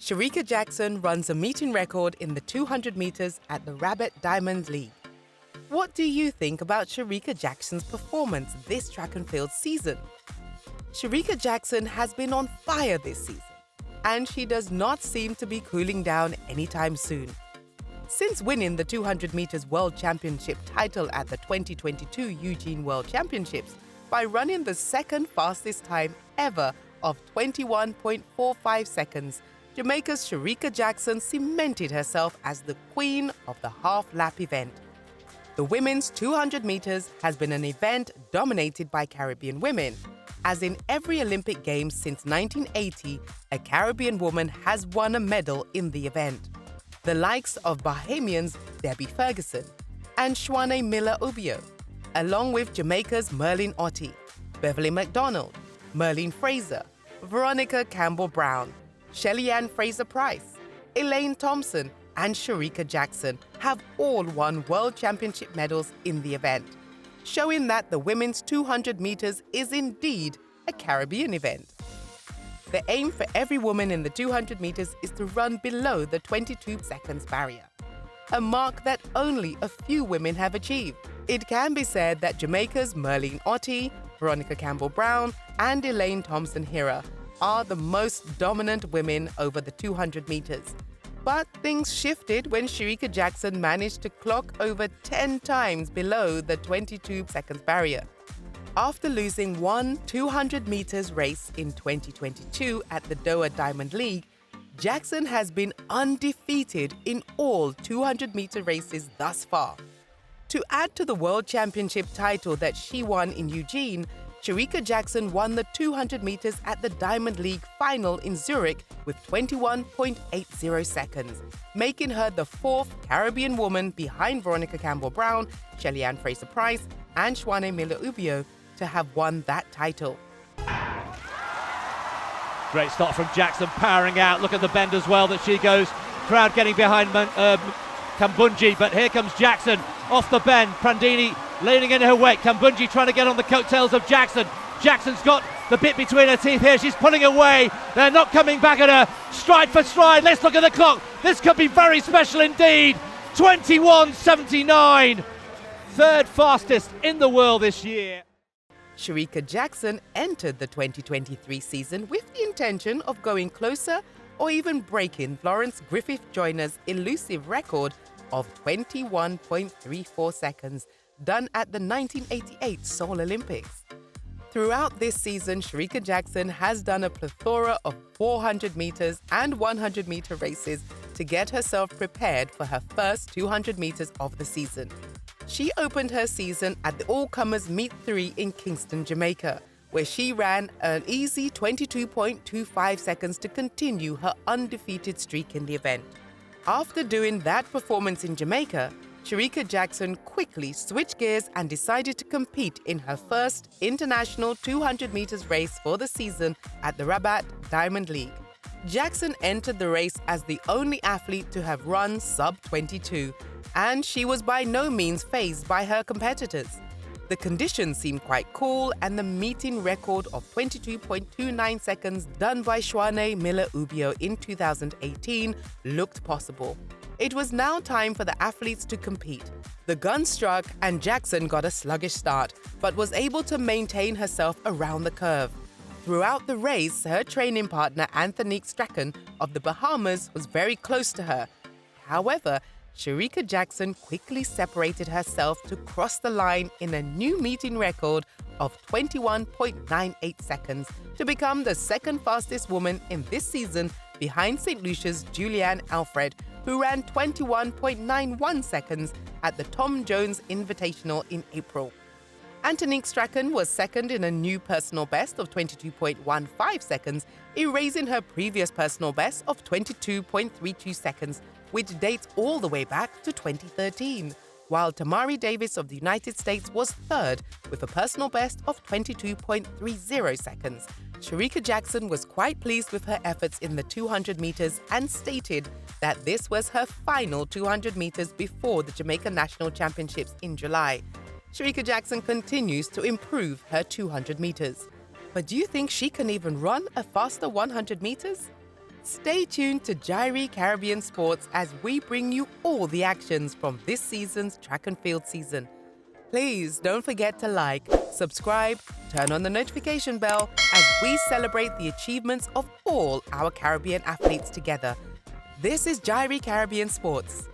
Shericka Jackson runs a meeting record in the 200 meters at the Rabat Diamond League. What do you think about Shericka Jackson's performance this track and field season? Shericka Jackson has been on fire this season, and she does not seem to be cooling down anytime soon. Since winning the 200 meters World Championship title at the 2022 Eugene World Championships by running the second fastest time ever of 21.45 seconds, Jamaica's Shericka Jackson cemented herself as the queen of the half-lap event. The women's 200 meters has been an event dominated by Caribbean women, as in every Olympic Games since 1980, a Caribbean woman has won a medal in the event. The likes of Bahamians Debbie Ferguson and Shwane Miller-Ubio, along with Jamaica's Merlin Ottey, Beverly McDonald, Merlin Fraser, Veronica Campbell-Brown, Shelly-Ann Fraser-Price, Elaine Thompson, and Shericka Jackson have all won World Championship medals in the event, showing that the women's 200 meters is indeed a Caribbean event. The aim for every woman in the 200 meters is to run below the 22 seconds barrier, a mark that only a few women have achieved. It can be said that Jamaica's Merlin Ottey, Veronica Campbell-Brown, and Elaine Thompson-Herah are the most dominant women over the 200 meters. But things shifted when Shericka Jackson managed to clock over 10 times below the 22 seconds barrier. After losing one 200 meters race in 2022 at the Rabat Diamond League, Jackson has been undefeated in all 200 meter races thus far. To add to the World Championship title that she won in Eugene, Shericka Jackson won the 200 meters at the Diamond League final in Zurich with 21.80 seconds, making her the fourth Caribbean woman behind Veronica Campbell-Brown, Shelly-Ann Fraser-Price, and Shwane Miller-Ubio to have won that title. Great start from Jackson, powering out. Look at the bend as well that she goes. Crowd getting behind Kambundji, but here comes Jackson off the bend. Prandini leaning in her wake. Kambundji trying to get on the coattails of Jackson. Jackson's got the bit between her teeth here. She's pulling away. They're not coming back at her. Stride for stride. Let's look at the clock. This could be very special indeed. 21.79. Third fastest in the world this year. Shericka Jackson entered the 2023 season with the intention of going closer or even breaking Florence Griffith Joyner's elusive record of 21.34 seconds done at the 1988 Seoul Olympics. Throughout this season, Shericka Jackson has done a plethora of 400 meters and 100 meter races to get herself prepared for her first 200 meters of the season. She opened her season at the All-Comers Meet 3 in Kingston, Jamaica, where she ran an easy 22.25 seconds to continue her undefeated streak in the event. After doing that performance in Jamaica, Shericka Jackson quickly switched gears and decided to compete in her first international 200 meters race for the season at the Rabat Diamond League. Jackson entered the race as the only athlete to have run sub-22, and she was by no means fazed by her competitors. The conditions seemed quite cool, and the meeting record of 22.29 seconds done by Shwane Miller-Ubio in 2018 looked possible. It was now time for the athletes to compete. The gun struck and Jackson got a sluggish start, but was able to maintain herself around the curve. Throughout the race, her training partner Antonique Strachan of the Bahamas was very close to her. However, Shericka Jackson quickly separated herself to cross the line in a new meeting record of 21.98 seconds to become the second fastest woman in this season behind St. Lucia's Julianne Alfred, who ran 21.91 seconds at the Tom Jones Invitational in April. Antonique Strachan was second in a new personal best of 22.15 seconds, erasing her previous personal best of 22.32 seconds, which dates all the way back to 2013, while Tamari Davis of the United States was third with a personal best of 22.30 seconds. Shericka Jackson was quite pleased with her efforts in the 200 meters and stated that this was her final 200 meters before the Jamaica National Championships in July. Shericka Jackson continues to improve her 200 meters. But do you think she can even run a faster 100 meters? Stay tuned to J-irie Caribbean Sports as we bring you all the actions from this season's track and field season. Please don't forget to like, subscribe, turn on the notification bell as we celebrate the achievements of all our Caribbean athletes together. This is J-irie Caribbean Sports.